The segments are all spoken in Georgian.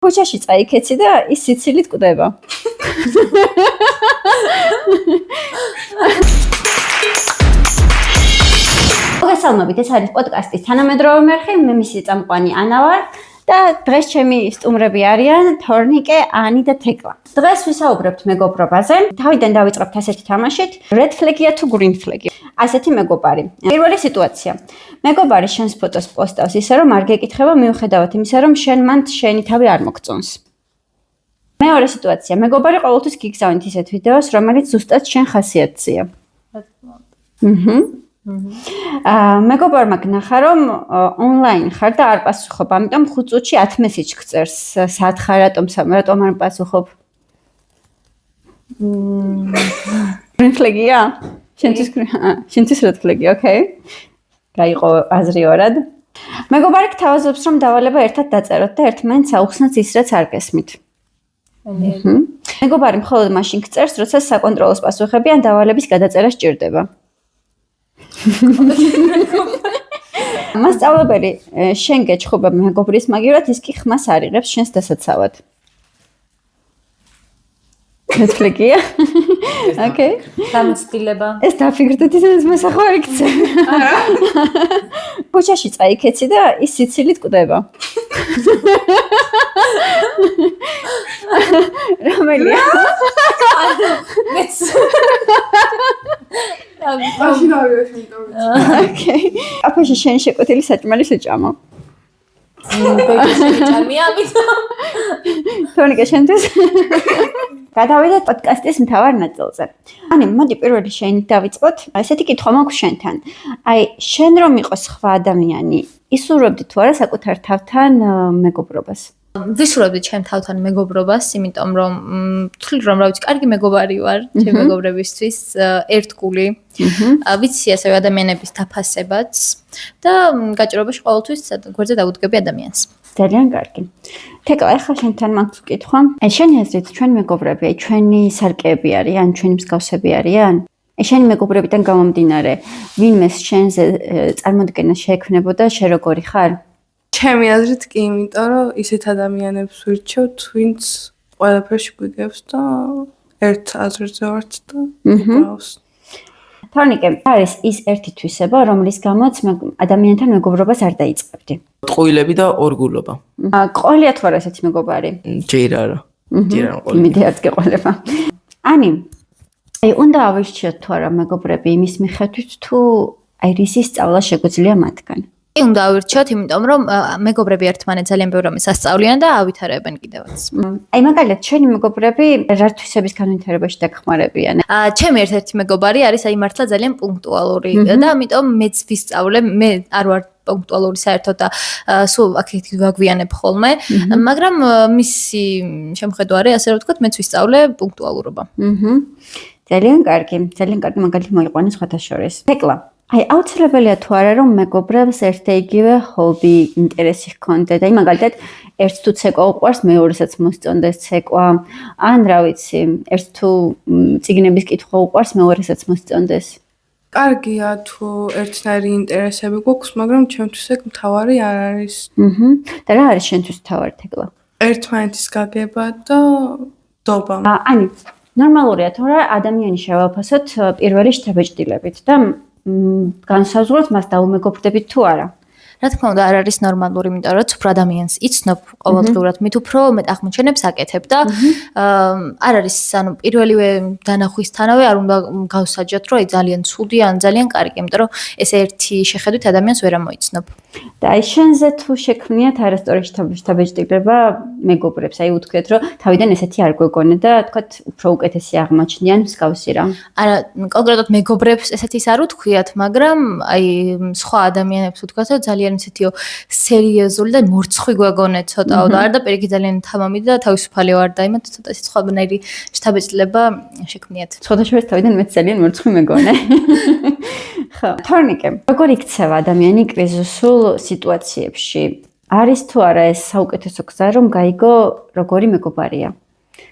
ქუჩაში წაიქეცი და ის სიცილით კვდება. მოგესალმებით, ეს არის პოდკასტის თანამედროვე მერხი, მე მისი წამყვანი ანა ვარ და დღეს ჩემი სტუმრები არიან თორნიკე, ანი და თეკლა. დღეს ვისაუბრებთ მეგობრობაზე. თავიდან დავიწყებთ ასეთი თამაშით, red flag-ია თუ green flag-ია. ასეთი მეგობარი. პირველი სიტუაცია. მეგობარი შენს ფოტოს პოსტავს ისე რომ არ გეკითხება მიუხედავად იმისა რომ მან შენი თავი არ მოგწონს. მეორე სიტუაცია. მეგობარი ყოველთვის გიგზავნით ისეთ ვიდეოს, რომელიც ზუსტად შენ ხასიათზეა. მეგობარმა გნახა რომ ონლაინ ხარ და არ პასუხობ, ამიტომ 5 წუთში 10 მესიჯს გწერს. სად ხარ, რატომ არ პასუხობ? green flag-ია? შენთვის red flag-ია, okay? გაიყო აზრი ორად. მეგობარი გთავაზობს რომ დავალება ერთად დაწეროთ და ერთმანეთს აუხსნათ ის რაც არ გესმით. მეგობარი მხოლოდ მაშინ გწერს, როცა საკონტროლოს პასუხები ან დავალების გადაწერა სჭირდება. მასწავლებელი შენ გეჩხუბა მეგობრის მაგივრად, ის კი ხმას არ იღებს შენს დასაცავად. red flag-ია? Okay. გამოცდილება. ეს დაფიქრდეთ ის მოსახვარი გწე. არა. ქუჩაში წაიქეცი და ის სიცილით კვდება. რომელია? მეც. მაშინ არ ვეშინდობ. Okay. აფაში შენ შეკვეთილი საჭმელი შეჭამო. გეჭამია ამიტომ. თორნიკე შენთვის. გადავიდეთ პოდკასტის მთავარ ნაწილზე. ანი, მოდი პირველი შენით დავიწყოთ. ესეთი კითხვა მაქვს შენთან. აი, შენ რომ იყოს სხვა ადამიანი, ისურვებდი თუ არა საკუთარ თავთან მეგობრობას? ვისურვებდი ჩემ თავთან მეგობრობას, იმიტომ რომ ვთვლი რომ რა ვიცი, კარგი მეგობარი ვარ ჩემ მეგობრებისთვის, ერთგული. ვიცი ასევე ადამიანების დაფასებაც და გაჭირვებაში ყოველთვის გვერდზე დავუდგები ადამიანს. ძალიან კარგი. თეკლა, ახლა შენთან მაქვს კითხვა. შენი აზრით ჩვენ მეგობრები, ჩვენი სარკეები არიან, ჩვენი მსგავსები არიან? შენი მეგობრებიდან გამომდინარე, ვინმეს შენზე წარმოდგენა შეექმნებოდა, შენ როგორი ხარ? ჩემი აზრით კი, იმიტომ რომ ისეთ ადამიანებს ვირჩევთ, ვინც ყველაფერში გვიგებს და ერთ აზრზე ვართ და უბრალოდ. თორნიკე, არის ის ერთი თვისება, რომლის გამოც ადამიანთან მეგობრობას არ დაიწყებდი. ტყუილები და ორგულობა. ყოლია თუ არა ესეთი მეგობარი? ჯერ არა. ჯერ არა ყოლია. იმედია გეყოლება. ანი, აი უნდა ავირჩიოთ თუ არა მეგობრები იმის მიხედვით თუ აი რისი სწავლა შეგვიძლია მათგან. კი უნდა ავირჩიოთ, იმიტომ რომ მეგობრები ერთმანეთს ძალიან ბევრ რამეს ასწავლიან და ავითარებენ კიდევაც. აი მაგალითად, შენი მეგობრები რა თვისების განვითარებაში დაგხმარებიან? ჩემი ერთ-ერთი მეგობარი არის აი მართლა ძალიან პუნქტუალური და ამიტომ მეც ვისწავლე, მე არ ვარ პუნქტუალური საერთოდ და სულ აქეთ ვაგვიანებ ხოლმე, მაგრამ მისი შემხედვარი, ასე რომ ვთქვათ, მეც ვისწავლე პუნქტუალურობა. ძალიან კარგი მაგალითი მოიყვანე სხვათა შორის. თეკლა, აი აუცილებელია თუ არა რომ მეგობრებს ერთ და იგივე ჰობი, ინტერესი ჰქონდეთ. აი მაგალითად, ერთს თუ ცეკვა უყვარს, მეორესაც მოსწონდეს ცეკვა, ან რა ვიცი, ერთს თუ წიგნების კითხვა უყვარს, მეორესაც მოსწონდეს. კარგია თუ ერთნაირი ინტერესები გვაქვს, მაგრამ ჩემთვის ეგ მთავარი არ არის. და რა არის შენთვის მთავარი თეკლა? ერთმანეთის გაგება და დობა. ანი, ნორმალურია თუ რა ადამიანი შევაფასოთ პირველი შთაბეჭდილებით და განსაზღვროთ მას დაუმეგობრდებით თუ არა. რა თქმა უნდა არ არის ნორმალური, იმიტომ რომ უფრო ადამიანს იცნობ ყოველდღურად, მით უფრო მეტ აღმოჩენებს აკეთებ და არ არის ანუ პირველივე დანახვისთანავე არ უნდა გავსაჯოთ, რომ აი ძალიან ცუდი ან ძალიან კარგი, იმიტომ რომ ეს ერთი შეხედვით ადამიანს ვერ ამოიცნობ. და აი შენზე თუ შექმნიათ არასწორი შთაბეჭდილება მეგობრებს, აი უთქვიეთ, რომ თავიდან ესეთი არ გვეგონე და თქვათ უფრო უკეთესი აღმოჩნდიან მსგავსი რა. არა, კონკრეტულად მეგობრებს ესეთის არ უთქვიათ, მაგრამ აი სხვა ადამიანებს უთქვათ, რომ ძალიან ისეთიო სერიოზული და მორცხვი გვეგონე ცოტაო და არ და პირიქით ძალიან თამამი და თავისუფალი ვარ და იმათ ცოტა ისე სხვანაირი შთაბეჭდილება შექმნიათ. სხვათა შორის თავიდან მეც ძალიან მორცხვი მეგონე. ხო, თორნიკე, როგორ იქცევა ადამიანი კრიზისულ სიტუაციებში? არის თუ არა ეს საუკეთესო გზა რომ გაიგო როგორი მეგობარია?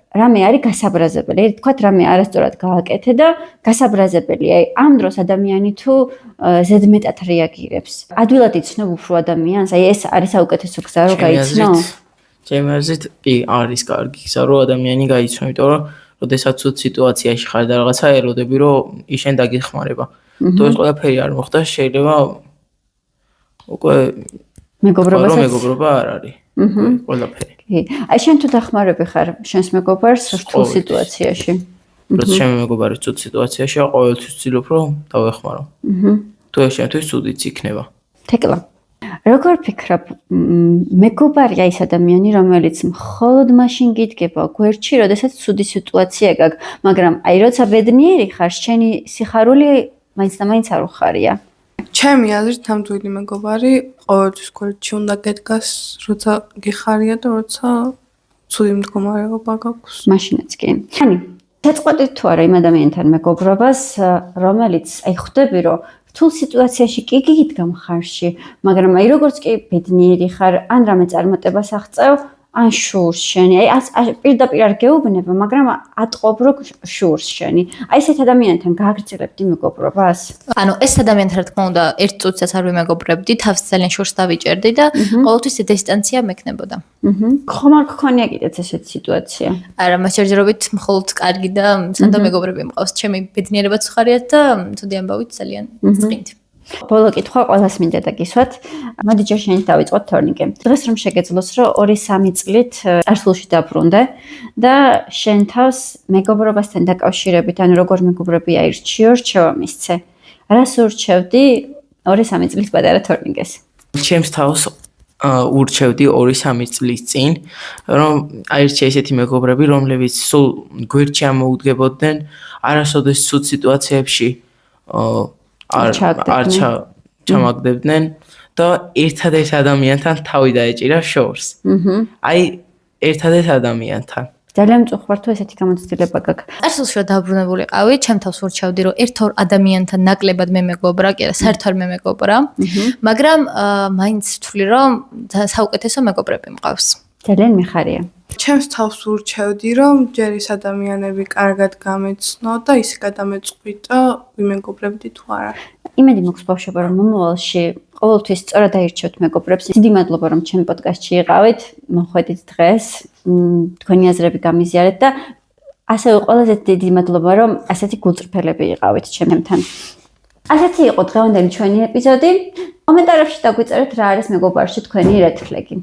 რამე არის გასაბრაზებელი, თქვათ რამე არასწორად გააკეთე და გასაბრაზებელია. აი ამ დროს ადამიანი თუ ზედმეტად რეაგირებს. ადვილად იცნობ უფრო ადამიანს, აი ეს არის საუკეთესო გზა რომ გაიცნო. ჩემი აზრით კი არის კარგი გზა რომ ადამიანი გაიცნო, იმიტომ რომ როდესაც ცუდ სიტუაციაში ხარ და რაღაცა ელოდები რომ ის შენ დაგეხმარება. თუ ეს ყველაფერი არ მოხდა, შეიძლება უკვე მეგობრობა არ არის. ყველაფერი. კი. აი შენ თუ დახმარები ხარ შენს მეგობარს რთულ სიტუაციაში. როცა ჩემი მეგობარი ცუდ სიტუაციაშია, ყოველთვის ვცდილობ რომ დავეხმარო. თუ ეს შემთხვევით ცუდიც იქნება. თეკლა. როგორ ფიქრობ, მეგობარია ის ადამიანი, რომელიც მხოლოდ მაშინ გიდგება გვერდში, როდესაც ცუდი სიტუაცია გაქვს, მაგრამ აი როცა ბედნიერი ხარ, შენი სიხარული მაინც და მაინც არ უხარია. ჩემი აზრით ნამდვილი მეგობარი ყოველთვის გვერდში უნდა გედგას, როცა გიხარია და როცა ცუდი მდგომარეობა გაქვს. მაშინაც კი. ხანი, შეწყვეტით თუ არა იმ ადამიანთან მეგობრობას, რომელიც აი ხვდები, რომ რთულ სიტუაციაში კი გიდგა მხარში, მაგრამ აი როგორც კი ბედნიერი ხარ, ან რამე წარმატებას აღწევ, ან შურს შენი. აი პირდაპირ არ გეუბნება, მაგრამ ატყობ რომ შურს შენი. აი ესეთ ადამიანთან გააგრძელებდი მეგობრობას? ანუ ეს ადამიანთან რა თქმა უნდა, ერთ წუთსაც არ ვიმეგობრებდი, თავს ძალიან შორს დავიჭერდი და ყოველთვის დისტანცია მექნებოდა. ხომ არ გქონია კიდეც ესეთი სიტუაცია? არა, მას ჯერჯერობით მხოლოდ კარგი და სანდო მეგობრები მყავს. ჩემი ბედნიერებაც ხარიათ და თუდი ამბავით ძალიან წყინთ. ბოლო კითხვა ყველას მინდა დაგისვათ. მოდი ჯერ შენით დავიწყოთ თორნიკე. დღეს რომ შეგეძლოს, რომ 2-3 წლით წარსულში დაბრუნდე და შენ თავს მეგობრობასთან დაკავშირებით, ანუ როგორ მეგობრები აირჩიო, რჩევა მისცე. რას ურჩევდი 2-3 წლის პატარა თორნიკეს? ჩემს თავს ურჩევდი 2-3 წლის წინ, რომ აირჩია ესეთი მეგობრები, რომლებიც სულ გვერდში ამოუდგებოდნენ, არასოდეს ცუდ სიტუაციებში არ ჩამაგდებდნენ და ერთადერთ ადამიანთან თავი დაეჭირა შორს. აი ერთადერთ ადამიანთან. ძალიან მწუხვარ თუ ესეთი გამოცდილება გაქვს. წარსულში რომ დაბრუნებულიყავი, ჩემ თავს ურჩევდი, რომ ერთ-ორ ადამიანთან ნაკლებად მე მეგობრა, კი არა, საერთოდ არ მე მეგობრა, მაგრამ მაინც ვთვლი, რომ საუკეთესო მეგობრები მყავს. ძალიან მიხარია. ჩემს თავს ურჩევდი, რომ ჯერ ის ადამიანები კარგად გამეცნო და ისე გადამეწყვიტო, ვიმეგობრებდი თუ არა. იმედი მაქვს ბავშვებო, რომ მომავალში ყოველთვის სწორად აირჩევთ მეგობრებს. დიდი მადლობა რომ ჩემ პოდკასტში იყავით. მოხვედით დღეს. თქვენი აზრები გამიზიარეთ და ასევე ყველაზე დიდი მადლობა რომ ასეთი გულწრფელები იყავით ჩემთან. ასეთი იყო დღევანდელი ჩვენი ეპიზოდი. კომენტარებში დაგვიწერეთ რა არის მეგობარში თქვენი რედ ფლეგი.